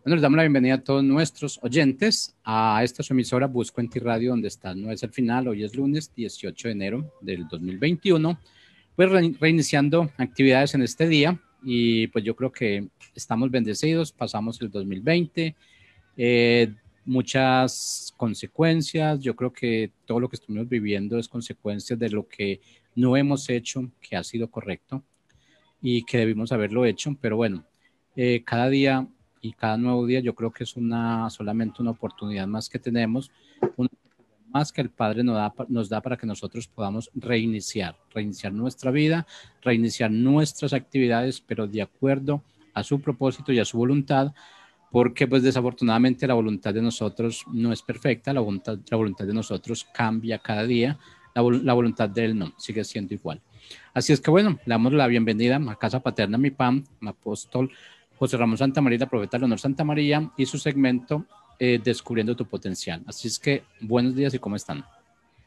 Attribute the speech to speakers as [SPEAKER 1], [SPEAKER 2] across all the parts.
[SPEAKER 1] Bueno, les damos la bienvenida a todos nuestros oyentes a esta su emisora Busco en Ti Radio, donde está, no es el final, hoy es lunes 18 de enero del 2021, pues reiniciando actividades en este día y pues yo creo que estamos bendecidos, pasamos el 2020, muchas consecuencias, yo creo que todo lo que estuvimos viviendo es consecuencia de lo que no hemos hecho, que ha sido correcto y que debimos haberlo hecho, pero bueno, cada día y cada nuevo día yo creo que es solamente una oportunidad más que tenemos, una más que el Padre nos da para que nosotros podamos reiniciar nuestra vida, reiniciar nuestras actividades, pero de acuerdo a su propósito y a su voluntad, porque pues desafortunadamente la voluntad de nosotros no es perfecta, la voluntad de nosotros cambia cada día, la voluntad de Él no, sigue siendo igual. Así es que bueno, le damos la bienvenida a Casa Paterna Mi Pam, apóstol José Ramón Santamaría, profeta Leonor Santamaría y su segmento Descubriendo tu Potencial. Así es que buenos días y ¿cómo están?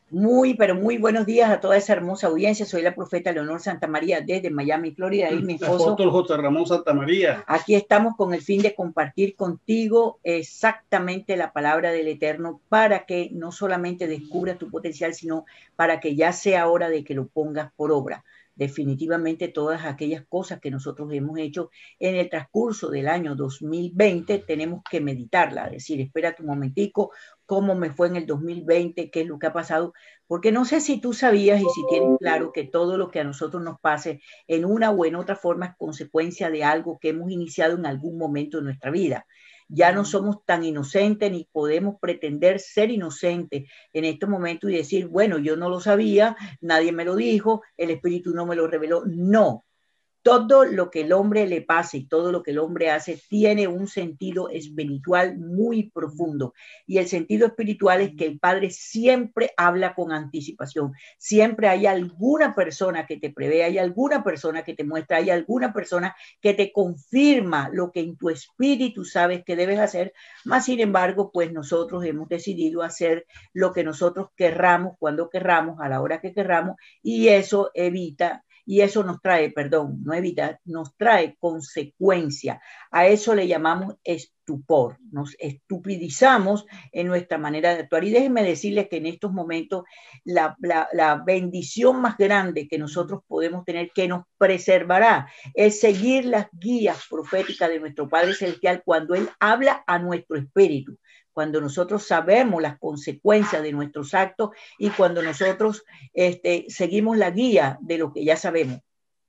[SPEAKER 2] Muy, pero muy buenos días a toda esa hermosa audiencia. Soy la profeta Leonor Santamaría desde Miami, Florida, y mi esposo,
[SPEAKER 3] apóstol José Ramón Santamaría.
[SPEAKER 2] Aquí estamos con el fin de compartir contigo exactamente la palabra del Eterno para que no solamente descubras tu potencial, sino para que ya sea hora de que lo pongas por obra. Definitivamente todas aquellas cosas que nosotros hemos hecho en el transcurso del año 2020 tenemos que meditarla, decir, espérate un momentico, cómo me fue en el 2020, qué es lo que ha pasado, porque no sé si tú sabías y si tienes claro que todo lo que a nosotros nos pase en una o en otra forma es consecuencia de algo que hemos iniciado en algún momento de nuestra vida. Ya no somos tan inocentes ni podemos pretender ser inocentes en este momento y decir, bueno, yo no lo sabía, nadie me lo dijo, el Espíritu no me lo reveló. No, todo lo que el hombre le pase y todo lo que el hombre hace tiene un sentido espiritual muy profundo. Y el sentido espiritual es que el Padre siempre habla con anticipación. Siempre hay alguna persona que te prevé, hay alguna persona que te muestra, hay alguna persona que te confirma lo que en tu espíritu sabes que debes hacer. Más sin embargo, pues nosotros hemos decidido hacer lo que nosotros querramos, cuando querramos, a la hora que querramos, y eso evita y eso nos trae, perdón, no evita, nos trae consecuencia. A eso le llamamos estupor, nos estupidizamos en nuestra manera de actuar. Y déjenme decirles que en estos momentos la bendición más grande que nosotros podemos tener, que nos preservará, es seguir las guías proféticas de nuestro Padre Celestial cuando Él habla a nuestro espíritu, cuando nosotros sabemos las consecuencias de nuestros actos y cuando nosotros seguimos la guía de lo que ya sabemos.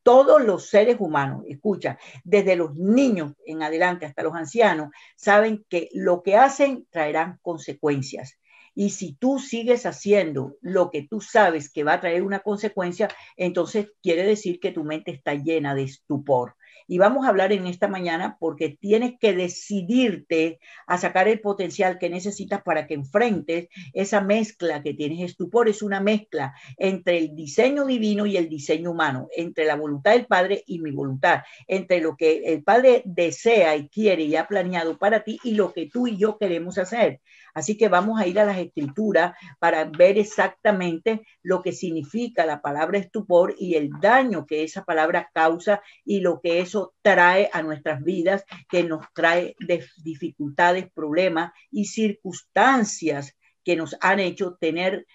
[SPEAKER 2] Todos los seres humanos, escucha, desde los niños en adelante hasta los ancianos, saben que lo que hacen traerán consecuencias. Y si tú sigues haciendo lo que tú sabes que va a traer una consecuencia, entonces quiere decir que tu mente está llena de estupor. Y vamos a hablar en esta mañana porque tienes que decidirte a sacar el potencial que necesitas para que enfrentes esa mezcla que tienes. Estupor es una mezcla entre el diseño divino y el diseño humano, entre la voluntad del Padre y mi voluntad, entre lo que el Padre desea y quiere y ha planeado para ti y lo que tú y yo queremos hacer. Así que vamos a ir a las escrituras para ver exactamente lo que significa la palabra estupor y el daño que esa palabra causa y lo que eso trae a nuestras vidas, que nos trae dificultades, problemas y circunstancias que nos han hecho tener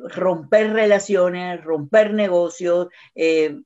[SPEAKER 2] romper relaciones, romper negocios,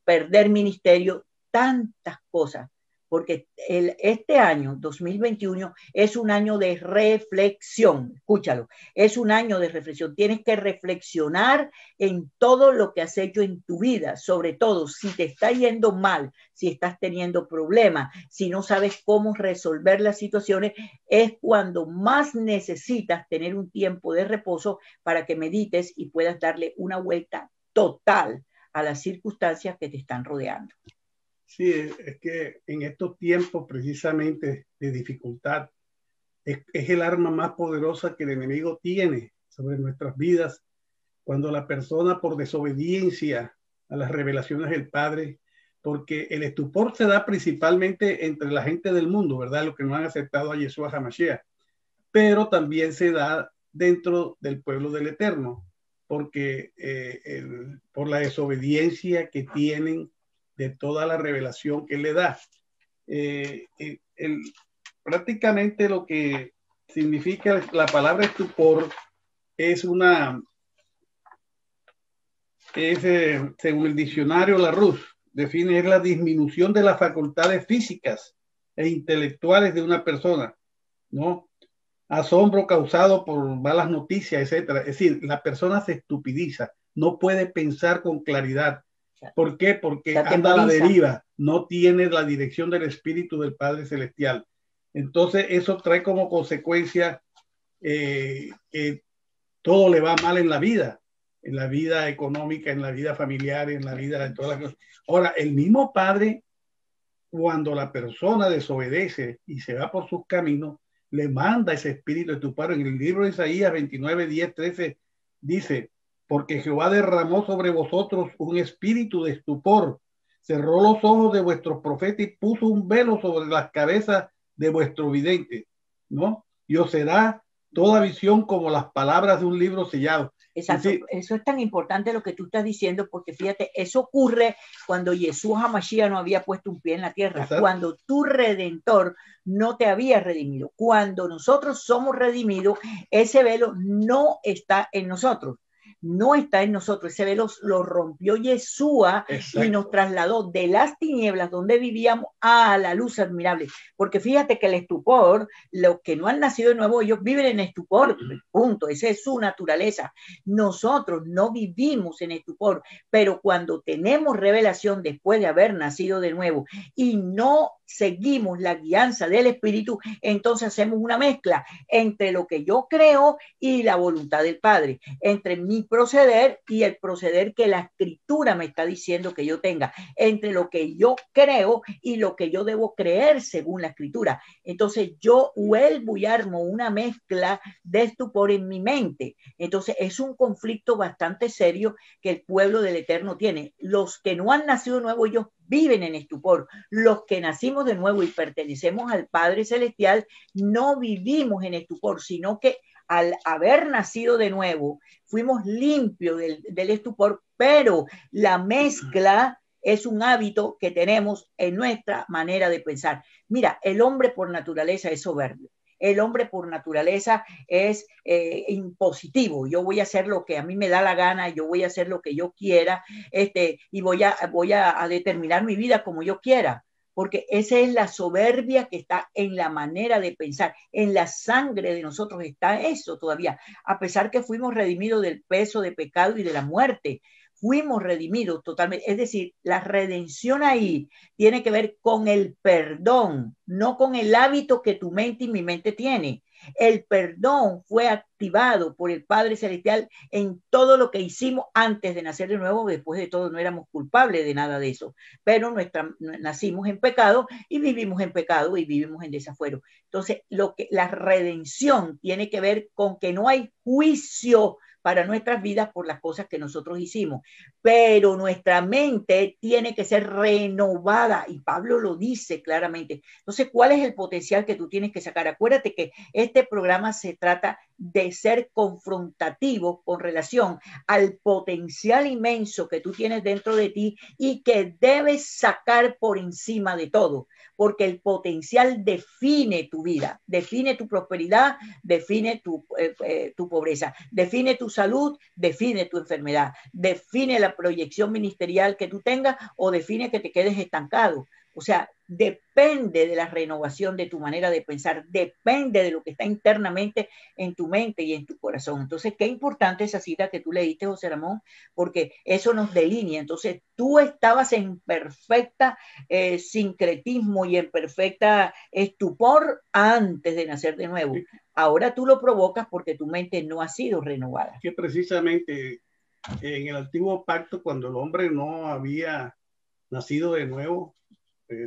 [SPEAKER 2] perder ministerio, tantas cosas. Porque este año 2021 es un año de reflexión, escúchalo, es un año de reflexión. Tienes que reflexionar en todo lo que has hecho en tu vida, sobre todo si te está yendo mal, si estás teniendo problemas, si no sabes cómo resolver las situaciones, es cuando más necesitas tener un tiempo de reposo para que medites y puedas darle una vuelta total a las circunstancias que te están rodeando.
[SPEAKER 3] Sí, es que en estos tiempos precisamente de dificultad es el arma más poderosa que el enemigo tiene sobre nuestras vidas, cuando la persona por desobediencia a las revelaciones del Padre, porque el estupor se da principalmente entre la gente del mundo, ¿verdad? Los que no han aceptado a Yeshua HaMashiach, pero también se da dentro del pueblo del Eterno, porque por la desobediencia que tienen de toda la revelación que Él le da. prácticamente lo que significa la palabra estupor es según el diccionario Larousse, define es la disminución de las facultades físicas e intelectuales de una persona, ¿no? Asombro causado por malas noticias, etcétera. Es decir, la persona se estupidiza, no puede pensar con claridad. ¿Por qué? Porque anda a la deriva, no tiene la dirección del Espíritu del Padre Celestial. Entonces, eso trae como consecuencia que todo le va mal en la vida económica, en la vida familiar, en la vida de todas las cosas. Ahora, el mismo Padre, cuando la persona desobedece y se va por sus caminos, le manda ese espíritu de estupor. En el libro de Isaías 29, 10, 13 dice: porque Jehová derramó sobre vosotros un espíritu de estupor, cerró los ojos de vuestros profetas y puso un velo sobre las cabezas de vuestros videntes, ¿no? Y os será toda visión como las palabras de un libro sellado.
[SPEAKER 2] Exacto, sí. Eso es tan importante lo que tú estás diciendo, porque fíjate, eso ocurre cuando Yeshua HaMashiach no había puesto un pie en la tierra, exacto, cuando tu Redentor no te había redimido. Cuando nosotros somos redimidos, ese velo no está en nosotros. No está en nosotros, ese velo lo rompió Yeshua, exacto, y nos trasladó de las tinieblas donde vivíamos a la luz admirable. Porque fíjate que el estupor, los que no han nacido de nuevo, ellos viven en estupor, punto, esa es su naturaleza. Nosotros no vivimos en estupor, pero cuando tenemos revelación después de haber nacido de nuevo y no seguimos la guianza del Espíritu, entonces hacemos una mezcla entre lo que yo creo y la voluntad del Padre, entre mi proceder y el proceder que la Escritura me está diciendo que yo tenga, entre lo que yo creo y lo que yo debo creer según la Escritura. Entonces yo vuelvo y armo una mezcla de estupor en mi mente. Entonces es un conflicto bastante serio que el pueblo del Eterno tiene. Los que no han nacido de nuevo, ellos viven en estupor. Los que nacimos de nuevo y pertenecemos al Padre Celestial no vivimos en estupor, sino que al haber nacido de nuevo fuimos limpios del estupor, pero la mezcla es un hábito que tenemos en nuestra manera de pensar. Mira, el hombre por naturaleza es soberbio. El hombre por naturaleza es impositivo. Yo voy a hacer lo que a mí me da la gana, yo voy a hacer lo que yo quiera, y voy a determinar mi vida como yo quiera, porque esa es la soberbia que está en la manera de pensar. En la sangre de nosotros está eso todavía, a pesar que fuimos redimidos del peso de pecado y de la muerte. Fuimos redimidos totalmente, es decir, la redención ahí tiene que ver con el perdón, no con el hábito que tu mente y mi mente tiene. El perdón fue activado por el Padre Celestial en todo lo que hicimos antes de nacer de nuevo. Después de todo no éramos culpables de nada de eso, pero nacimos en pecado y vivimos en pecado y vivimos en desafuero. Entonces, la redención tiene que ver con que no hay juicio para nuestras vidas por las cosas que nosotros hicimos, pero nuestra mente tiene que ser renovada, y Pablo lo dice claramente. Entonces, ¿cuál es el potencial que tú tienes que sacar? Acuérdate que este programa se trata de ser confrontativo con relación al potencial inmenso que tú tienes dentro de ti y que debes sacar por encima de todo, porque el potencial define tu vida, define tu prosperidad, define tu pobreza, define tu salud, define tu enfermedad, define la proyección ministerial que tú tengas o define que te quedes estancado. O sea, depende de la renovación de tu manera de pensar, depende de lo que está internamente en tu mente y en tu corazón. Entonces, qué importante esa cita que tú leíste, José Ramón, porque eso nos delinea. Entonces, tú estabas en perfecta sincretismo y en perfecta estupor antes de nacer de nuevo. Ahora tú lo provocas porque tu mente no ha sido renovada.
[SPEAKER 3] Que precisamente en el antiguo pacto, cuando el hombre no había nacido de nuevo,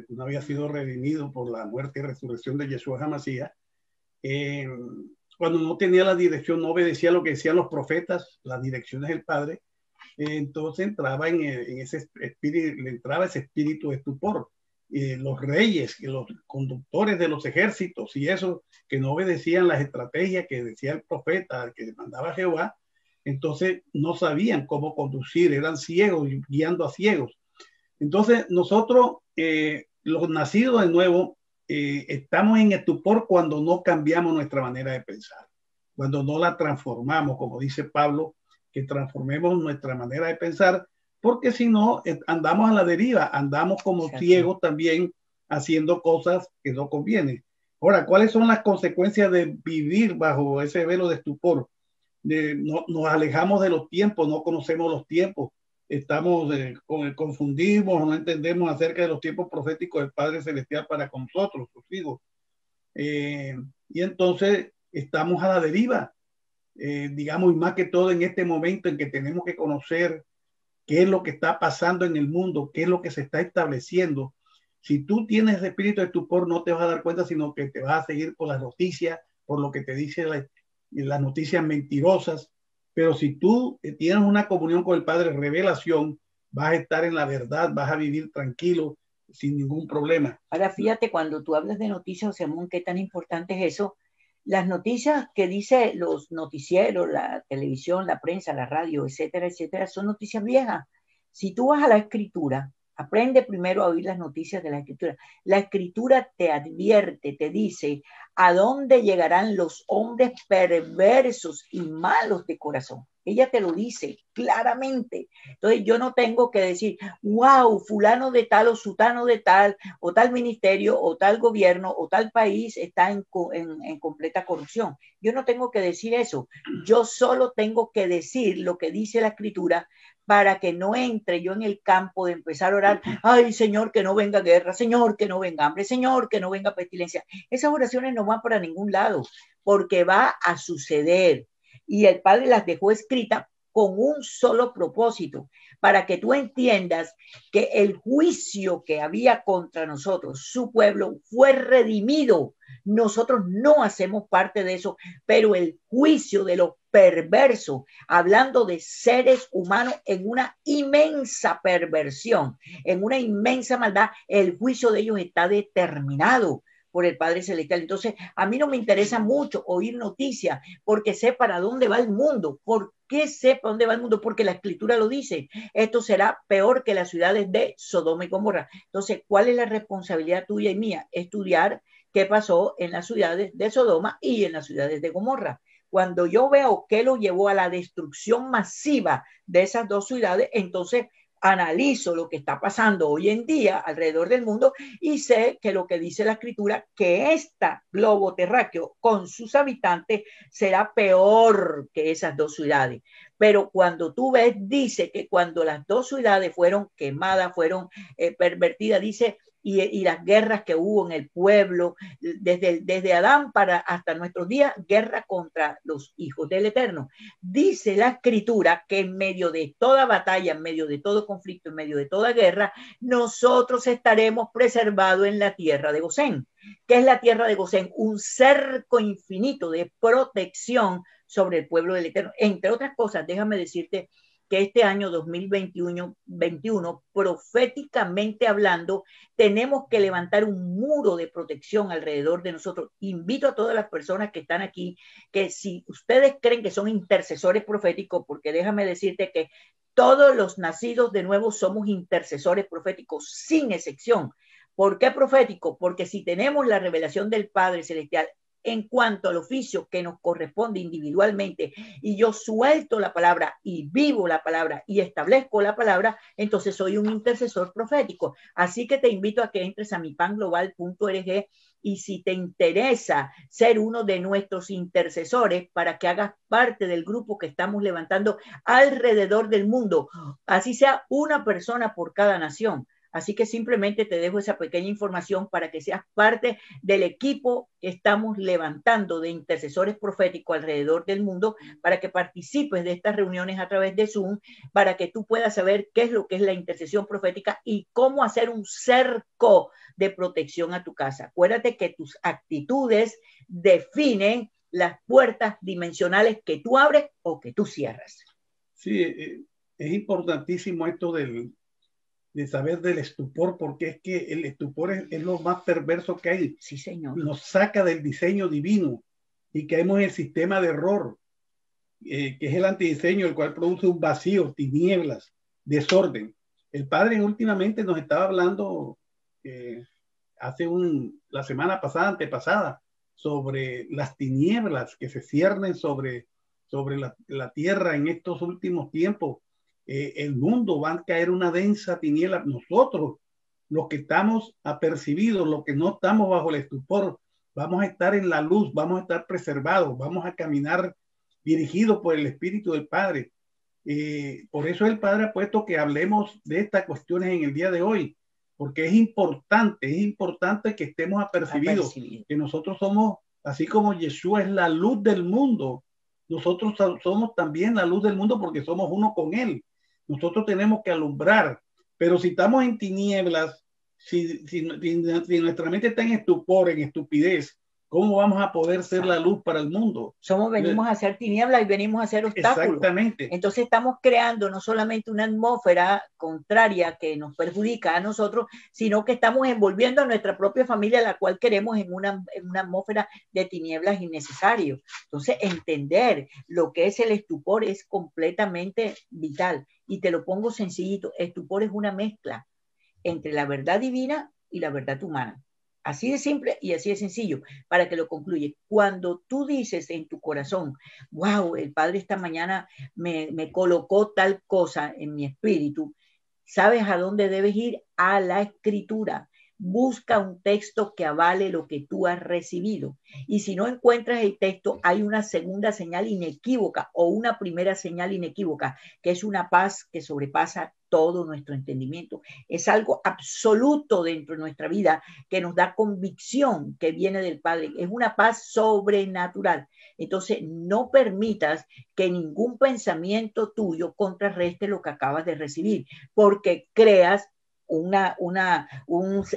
[SPEAKER 3] no había sido redimido por la muerte y resurrección de Yeshua HaMashiach, cuando no tenía la dirección, no obedecía lo que decían los profetas, las direcciones del Padre, entonces entraba en ese espíritu, le entraba ese espíritu de estupor. Los reyes, los conductores de los ejércitos y eso, que no obedecían las estrategias que decía el profeta, que mandaba Jehová, entonces no sabían cómo conducir, eran ciegos, guiando a ciegos. Entonces nosotros, los nacidos de nuevo, estamos en estupor cuando no cambiamos nuestra manera de pensar, cuando no la transformamos, como dice Pablo, que transformemos nuestra manera de pensar, porque si no, andamos a la deriva, andamos como ciegos también haciendo cosas que no convienen. Ahora, ¿cuáles son las consecuencias de vivir bajo ese velo de estupor? Nos alejamos de los tiempos, no conocemos los tiempos, estamos confundimos, no entendemos acerca de los tiempos proféticos del Padre Celestial para con nosotros, sus hijos. Y entonces estamos a la deriva, digamos, y más que todo en este momento en que tenemos que conocer qué es lo que está pasando en el mundo, qué es lo que se está estableciendo. Si tú tienes espíritu de estupor, no te vas a dar cuenta, sino que te vas a seguir por las noticias, por lo que te dicen las noticias mentirosas. Pero si tú tienes una comunión con el Padre, revelación, vas a estar en la verdad, vas a vivir tranquilo, sin ningún problema.
[SPEAKER 2] Ahora, fíjate, cuando tú hablas de noticias, José Ramón, qué tan importante es eso. Las noticias que dice los noticieros, la televisión, la prensa, la radio, etcétera, etcétera, son noticias viejas. Si tú vas a la Escritura, aprende primero a oír las noticias de la Escritura. La Escritura te advierte, te dice a dónde llegarán los hombres perversos y malos de corazón. Ella te lo dice claramente. Entonces yo no tengo que decir, wow, fulano de tal o sutano de tal, o tal ministerio, o tal gobierno, o tal país está en completa corrupción. Yo no tengo que decir eso. Yo solo tengo que decir lo que dice la Escritura para que no entre yo en el campo de empezar a orar, ay, Señor, que no venga guerra, Señor, que no venga hambre, Señor, que no venga pestilencia. Esas oraciones no van para ningún lado, porque va a suceder. Y el Padre las dejó escritas con un solo propósito, para que tú entiendas que el juicio que había contra nosotros, su pueblo, fue redimido. Nosotros no hacemos parte de eso, pero el juicio de los perversos, hablando de seres humanos en una inmensa perversión, en una inmensa maldad, el juicio de ellos está determinado por el Padre Celestial. Entonces, a mí no me interesa mucho oír noticias porque sé para dónde va el mundo. ¿Por qué sé para dónde va el mundo? Porque la Escritura lo dice. Esto será peor que las ciudades de Sodoma y Gomorra. Entonces, ¿cuál es la responsabilidad tuya y mía? Estudiar qué pasó en las ciudades de Sodoma y en las ciudades de Gomorra. Cuando yo veo qué lo llevó a la destrucción masiva de esas dos ciudades, entonces analizo lo que está pasando hoy en día alrededor del mundo y sé que lo que dice la Escritura, que esta globo terráqueo con sus habitantes será peor que esas dos ciudades. Pero cuando tú ves, dice que cuando las dos ciudades fueron quemadas, fueron pervertidas, dice, y las guerras que hubo en el pueblo, desde Adán hasta nuestros días, guerra contra los hijos del Eterno. Dice la Escritura que en medio de toda batalla, en medio de todo conflicto, en medio de toda guerra, nosotros estaremos preservados en la tierra de Gosén. ¿Qué es la tierra de Gosén? Un cerco infinito de protección sobre el pueblo del Eterno. Entre otras cosas, déjame decirte que este año 2021, proféticamente hablando, tenemos que levantar un muro de protección alrededor de nosotros. Invito a todas las personas que están aquí, que si ustedes creen que son intercesores proféticos, porque déjame decirte que todos los nacidos de nuevo somos intercesores proféticos, sin excepción. ¿Por qué profético? Porque si tenemos la revelación del Padre Celestial en cuanto al oficio que nos corresponde individualmente y yo suelto la palabra y vivo la palabra y establezco la palabra, entonces soy un intercesor profético. Así que te invito a que entres a mipanglobal.org y si te interesa ser uno de nuestros intercesores para que hagas parte del grupo que estamos levantando alrededor del mundo, así sea una persona por cada nación. Así que simplemente te dejo esa pequeña información para que seas parte del equipo que estamos levantando de intercesores proféticos alrededor del mundo, para que participes de estas reuniones a través de Zoom, para que tú puedas saber qué es lo que es la intercesión profética y cómo hacer un cerco de protección a tu casa. Acuérdate que tus actitudes definen las puertas dimensionales que tú abres o que tú cierras.
[SPEAKER 3] Sí, es importantísimo esto de saber del estupor, porque es que el estupor es lo más perverso que hay.
[SPEAKER 2] Sí, señor.
[SPEAKER 3] Nos saca del diseño divino y caemos en el sistema de error, que es el antidiseño, el cual produce un vacío, tinieblas, desorden. El Padre últimamente nos estaba hablando la semana pasada, antepasada, sobre las tinieblas que se ciernen sobre la tierra en estos últimos tiempos. El mundo va a caer una densa tiniebla. Nosotros, los que estamos apercibidos, los que no estamos bajo el estupor, vamos a estar en la luz, vamos a estar preservados, vamos a caminar dirigidos por el Espíritu del Padre. Por eso el Padre ha puesto que hablemos de estas cuestiones en el día de hoy, porque es importante que estemos apercibidos, que nosotros somos, así como Yeshua es la luz del mundo, nosotros somos también la luz del mundo porque somos uno con Él. Nosotros tenemos que alumbrar, pero si estamos en tinieblas, si nuestra mente está en estupor, en estupidez, ¿cómo vamos a poder ser la luz para el mundo?
[SPEAKER 2] Venimos a hacer tinieblas y venimos a hacer obstáculos.
[SPEAKER 3] Exactamente.
[SPEAKER 2] Entonces estamos creando no solamente una atmósfera contraria que nos perjudica a nosotros, sino que estamos envolviendo a nuestra propia familia, la cual queremos en una atmósfera de tinieblas innecesario. Entonces entender lo que es el estupor es completamente vital. Y te lo pongo sencillito, estupor es una mezcla entre la verdad divina y la verdad humana. Así de simple y así de sencillo, para que lo concluye. Cuando tú dices en tu corazón, wow, el Padre esta mañana me colocó tal cosa en mi espíritu, ¿sabes a dónde debes ir? A la Escritura. Busca un texto que avale lo que tú has recibido. Y si no encuentras el texto, hay una segunda señal inequívoca o una primera señal inequívoca, que es una paz que sobrepasa todo nuestro entendimiento. Es algo absoluto dentro de nuestra vida que nos da convicción que viene del Padre. Es una paz sobrenatural. Entonces, no permitas que ningún pensamiento tuyo contrarreste lo que acabas de recibir, porque creas un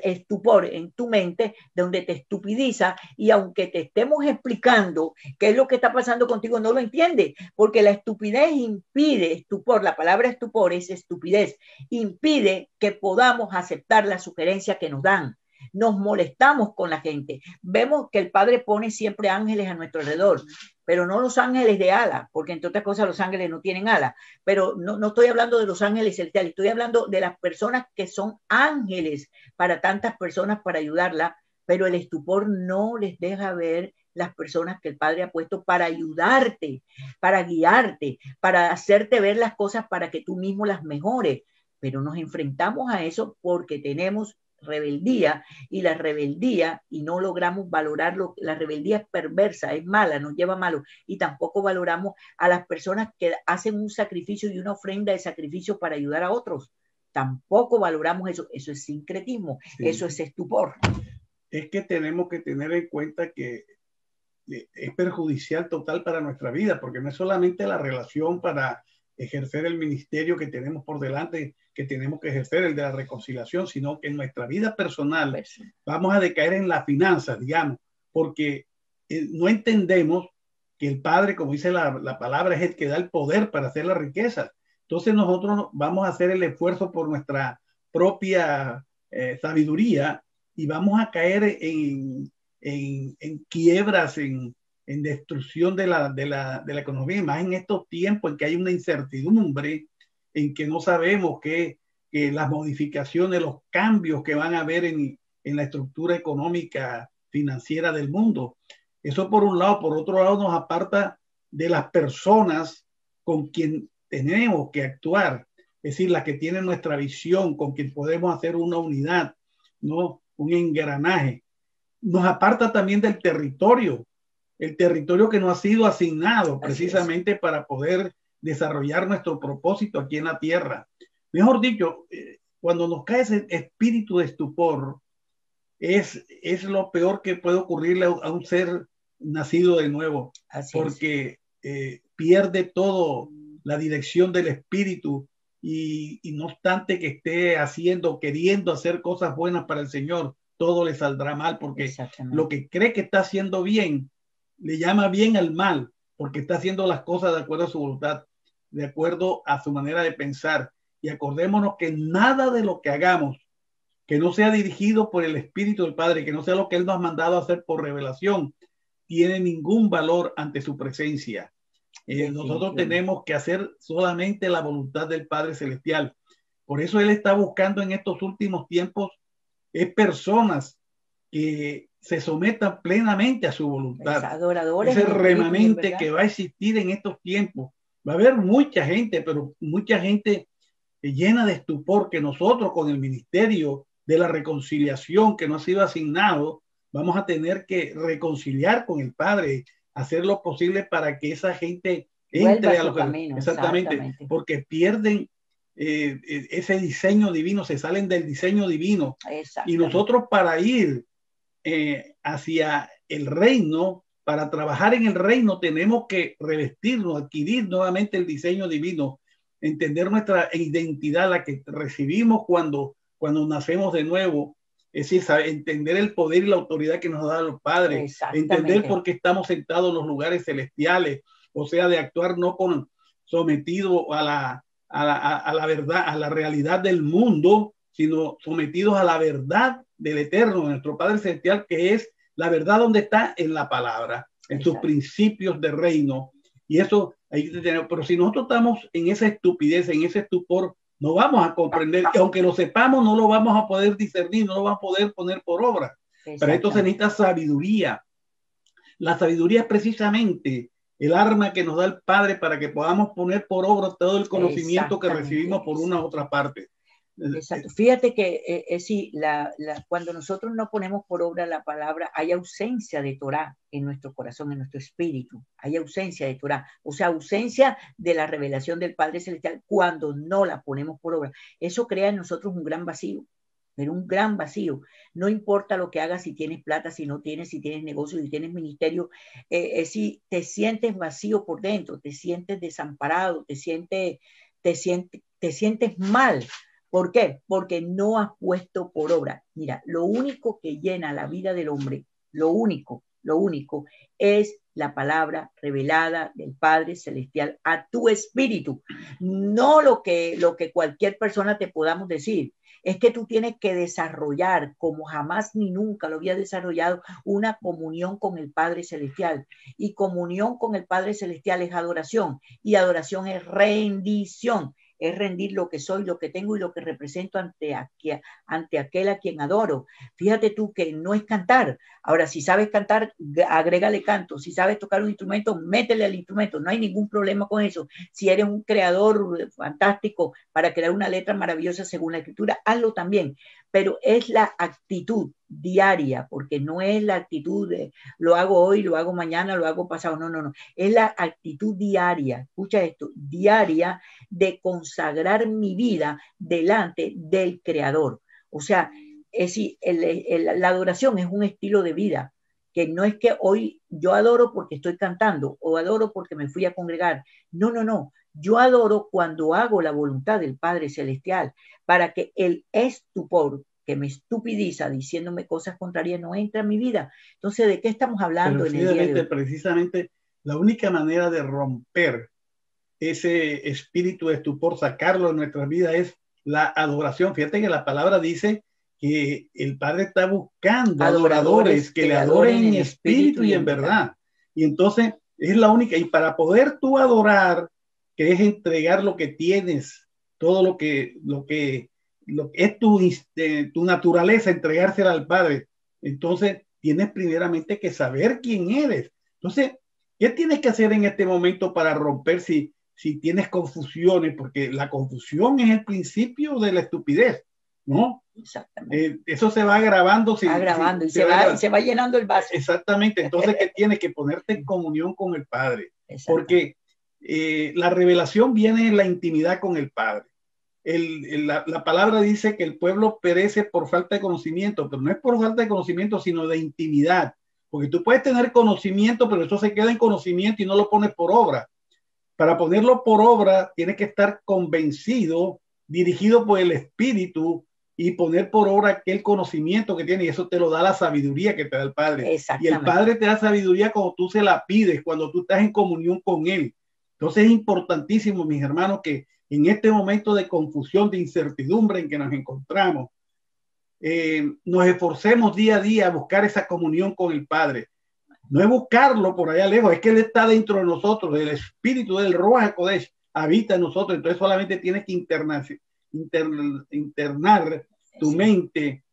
[SPEAKER 2] estupor en tu mente donde te estupidiza, y aunque te estemos explicando qué es lo que está pasando contigo, no lo entiendes, porque la estupidez impide, estupor, la palabra estupor es estupidez, impide que podamos aceptar la sugerencia que nos dan. Nos molestamos con la gente. Vemos que el Padre pone siempre ángeles a nuestro alrededor, pero no los ángeles de ala, porque entre otras cosas los ángeles no tienen ala, pero no estoy hablando de los ángeles celestiales, estoy hablando de las personas que son ángeles para tantas personas para ayudarla, pero el estupor no les deja ver las personas que el Padre ha puesto para ayudarte, para guiarte, para hacerte ver las cosas para que tú mismo las mejores, pero nos enfrentamos a eso porque tenemos rebeldía, y la rebeldía, y no logramos valorarlo, la rebeldía es perversa, es mala, nos lleva malo, y tampoco valoramos a las personas que hacen un sacrificio y una ofrenda de sacrificio para ayudar a otros, tampoco valoramos eso. Eso es sincretismo, sí. Eso es estupor.
[SPEAKER 3] Es que tenemos que tener en cuenta que es perjudicial total para nuestra vida, porque no es solamente la relación para ejercer el ministerio que tenemos por delante, que tenemos que ejercer, el de la reconciliación, sino que en nuestra vida personal vamos a decaer en las finanzas, digamos, porque no entendemos que el Padre, como dice la palabra, es el que da el poder para hacer las riquezas. Entonces nosotros vamos a hacer el esfuerzo por nuestra propia sabiduría, y vamos a caer en quiebras, en destrucción de la economía, y más en estos tiempos en que hay una incertidumbre, en que no sabemos que las modificaciones, los cambios que van a haber en la estructura económica financiera del mundo. Eso por un lado. Por otro lado, nos aparta de las personas con quien tenemos que actuar, es decir, las que tienen nuestra visión, con quien podemos hacer una unidad, ¿no? Un engranaje. Nos aparta también del territorio, el territorio que nos ha sido asignado precisamente para poder desarrollar nuestro propósito aquí en la tierra. Mejor dicho, cuando nos cae ese espíritu de estupor, es lo peor que puede ocurrirle a un ser nacido de nuevo, porque pierde todo la dirección del espíritu, y no obstante que esté queriendo hacer cosas buenas para el Señor, todo le saldrá mal, porque lo que cree que está haciendo bien, le llama bien al mal, porque está haciendo las cosas de acuerdo a su voluntad, de acuerdo a su manera de pensar. Y acordémonos que nada de lo que hagamos que no sea dirigido por el Espíritu del Padre, que no sea lo que Él nos ha mandado a hacer por revelación, tiene ningún valor ante su presencia. Nosotros tenemos que hacer solamente la voluntad del Padre Celestial. Por eso Él está buscando en estos últimos tiempos personas que se sometan plenamente a su voluntad.
[SPEAKER 2] Adoradores,
[SPEAKER 3] ese remanente que va a existir en estos tiempos. Va a haber mucha gente, pero mucha gente llena de estupor, que nosotros con el ministerio de la reconciliación que nos ha sido asignado, vamos a tener que reconciliar con el Padre, hacer lo posible para que esa gente entre a los caminos. Exactamente, porque pierden ese diseño divino, se salen del diseño divino. Y nosotros para ir hacia el reino, para trabajar en el reino, tenemos que revestirnos, adquirir nuevamente el diseño divino, entender nuestra identidad, la que recibimos cuando nacemos de nuevo. Es decir, entender el poder y la autoridad que nos da los padres, entender por qué estamos sentados en los lugares celestiales, o sea, de actuar no sometido a la verdad, a la realidad del mundo, sino sometidos a la verdad del Eterno, nuestro Padre Celestial, que es la verdad donde está en la palabra, en sus principios de reino. Y eso hay que tener. Pero si nosotros estamos en esa estupidez, en ese estupor, no vamos a comprender, y aunque lo sepamos, no lo vamos a poder discernir, no lo vamos a poder poner por obra. Para esto se necesita sabiduría. La sabiduría es precisamente el arma que nos da el Padre para que podamos poner por obra todo el conocimiento que recibimos por una u otra parte.
[SPEAKER 2] Exacto. Fíjate que sí, cuando nosotros no ponemos por obra la palabra, hay ausencia de Torah en nuestro corazón, en nuestro espíritu. Hay ausencia de Torah, o sea, ausencia de la revelación del Padre Celestial cuando no la ponemos por obra. Eso crea en nosotros un gran vacío, pero un gran vacío. No importa lo que hagas, si tienes plata, si no tienes, si tienes negocio, si tienes ministerio, si te sientes vacío por dentro, te sientes desamparado, te sientes mal. ¿Por qué? Porque no has puesto por obra. Mira, lo único que llena la vida del hombre, lo único, es la palabra revelada del Padre Celestial a tu espíritu. No lo que cualquier persona te podamos decir. Es que tú tienes que desarrollar, como jamás ni nunca lo había desarrollado, una comunión con el Padre Celestial. Y comunión con el Padre Celestial es adoración. Y adoración es rendición. Es rendir lo que soy, lo que tengo y lo que represento ante aquel a quien adoro. Fíjate tú que no es cantar. Ahora, si sabes cantar, agrégale canto. Si sabes tocar un instrumento, métele al instrumento. No hay ningún problema con eso. Si eres un creador fantástico para crear una letra maravillosa según la escritura, hazlo también. Pero es la actitud diaria, porque no es la actitud de lo hago hoy, lo hago mañana, lo hago pasado. No. Es la actitud diaria. Escucha esto, diaria de consagrar mi vida delante del Creador. O sea, es decir, la adoración es un estilo de vida, que no es que hoy yo adoro porque estoy cantando o adoro porque me fui a congregar. No. Yo adoro cuando hago la voluntad del Padre Celestial, para que el estupor que me estupidiza diciéndome cosas contrarias no entre en mi vida. Entonces, ¿de qué estamos hablando en el día de hoy?
[SPEAKER 3] Precisamente la única manera de romper ese espíritu de estupor, sacarlo de nuestra vida, es la adoración. Fíjate que la palabra dice que el Padre está buscando adoradores que le adoren en espíritu y en verdad. Y entonces es la única, y para poder tú adorar, que es entregar lo que tienes, todo lo que es tu naturaleza, entregársela al Padre. Entonces tienes primeramente que saber quién eres. Entonces, ¿qué tienes que hacer en este momento para romper si tienes confusiones? Porque la confusión es el principio de la estupidez, ¿no?
[SPEAKER 2] Exactamente.
[SPEAKER 3] Eso se va agravando.
[SPEAKER 2] Se va llenando el vaso.
[SPEAKER 3] Exactamente. Entonces, ¿qué tienes que ponerte en comunión con el Padre? Porque la revelación viene en la intimidad con el Padre. La palabra dice que el pueblo perece por falta de conocimiento, pero no es por falta de conocimiento, sino de intimidad. Porque tú puedes tener conocimiento, pero eso se queda en conocimiento y no lo pones por obra. Para ponerlo por obra, tienes que estar convencido, dirigido por el Espíritu, y poner por obra aquel conocimiento que tiene, y eso te lo da la sabiduría que te da el Padre. Y el Padre te da sabiduría cuando tú se la pides, cuando tú estás en comunión con Él. Entonces es importantísimo, mis hermanos, que en este momento de confusión, de incertidumbre en que nos encontramos, nos esforcemos día a día a buscar esa comunión con el Padre. No es buscarlo por allá lejos, es que Él está dentro de nosotros, el espíritu del Ruach HaKodesh habita en nosotros. Entonces solamente tienes que internar tu mente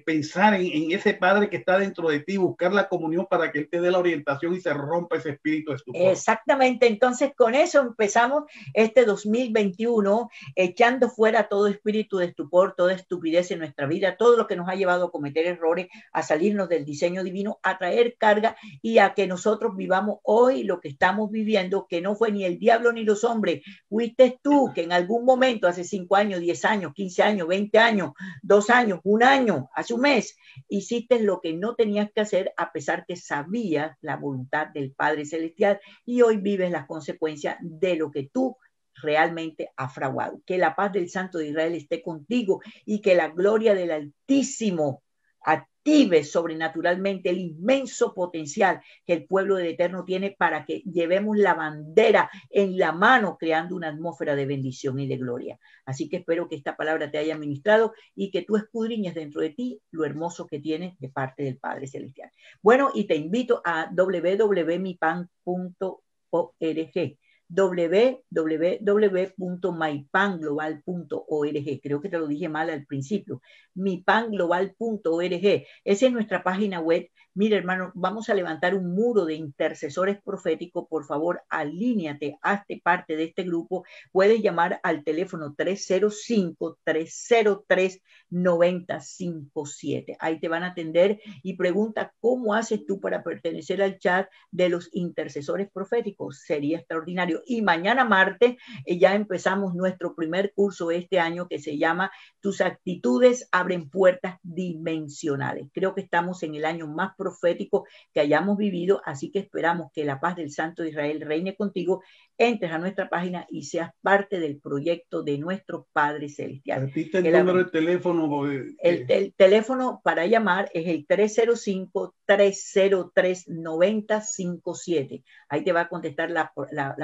[SPEAKER 3] pensar en ese Padre que está dentro de ti, buscar la comunión para que Él te dé la orientación y se rompa ese espíritu de estupor.
[SPEAKER 2] Exactamente, entonces con eso empezamos este 2021, echando fuera todo espíritu de estupor, toda estupidez en nuestra vida, todo lo que nos ha llevado a cometer errores, a salirnos del diseño divino, a traer carga y a que nosotros vivamos hoy lo que estamos viviendo, que no fue ni el diablo ni los hombres, fuiste tú que en algún momento, hace 5 años, 10 años, 15 años, 20 años, 2 años, 1 año, hace un mes, hiciste lo que no tenías que hacer a pesar que sabías la voluntad del Padre Celestial y hoy vives las consecuencias de lo que tú realmente has fraguado. Que la paz del Santo de Israel esté contigo y que la gloria del Altísimo active sobrenaturalmente el inmenso potencial que el pueblo del Eterno tiene para que llevemos la bandera en la mano, creando una atmósfera de bendición y de gloria. Así que espero que esta palabra te haya ministrado y que tú escudriñes dentro de ti lo hermoso que tienes de parte del Padre Celestial. Bueno, y te invito a www.mypan.org, www.mypanglobal.org. Creo que te lo dije mal al principio. mypanglobal.org. Esa es nuestra página web. Mira, hermano, vamos a levantar un muro de intercesores proféticos. Por favor, alíñate, hazte parte de este grupo. Puedes llamar al teléfono 305-303-9057. Ahí te van a atender y pregunta cómo haces tú para pertenecer al chat de los intercesores proféticos. Sería extraordinario. Y mañana martes ya empezamos nuestro primer curso este año que se llama Tus actitudes abren puertas dimensionales. Creo que estamos en el año más profético que hayamos vivido, así que esperamos que la paz del Santo de Israel reine contigo, entres a nuestra página y seas parte del proyecto de nuestro Padre Celestial.
[SPEAKER 3] Repite el número de teléfono.
[SPEAKER 2] El teléfono para llamar es el 305-303-9057. Ahí te va a contestar la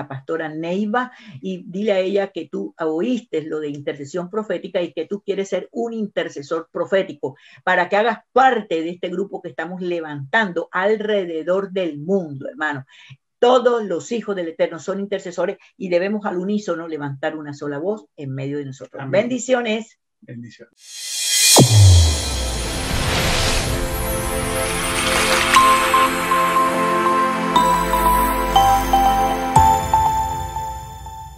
[SPEAKER 2] pastora Neiva y dile a ella que tú oíste lo de intercesión profética y que tú quieres ser un intercesor profético para que hagas parte de este grupo que estamos levantando alrededor del mundo, hermano. Todos los hijos del Eterno son intercesores y debemos al unísono levantar una sola voz en medio de nosotros. Amén. Bendiciones.
[SPEAKER 3] Bendiciones.